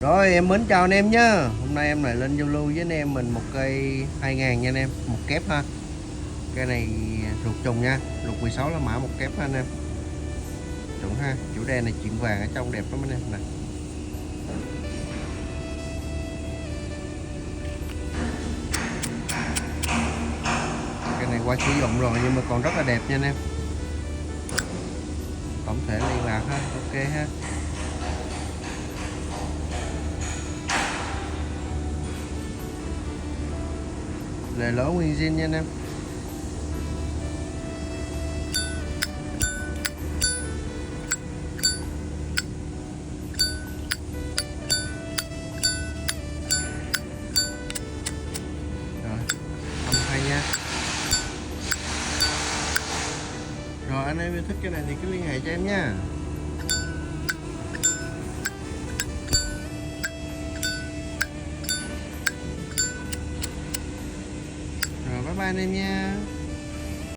Rồi em mến chào anh em nhá. Hôm nay em lại lên giao lưu với anh em mình một cây 2000 nha anh em, một kép ha. Cây này ruột trùng nha, ruột 16 là mã một kép ha anh em. Chuẩn ha, chủ đề này chuyện vàng ở trong đẹp lắm anh em nè. Cây này qua sử dụng rồi nhưng mà còn rất là đẹp nha anh em. Tổng thể liên lạc ha, ok ha. Lề lỗ nguyên zin nha anh em. Rồi, âm hay nha. Rồi anh em yêu thích cái này thì cứ liên hệ cho em nha. Rồi bye bye anh em nha.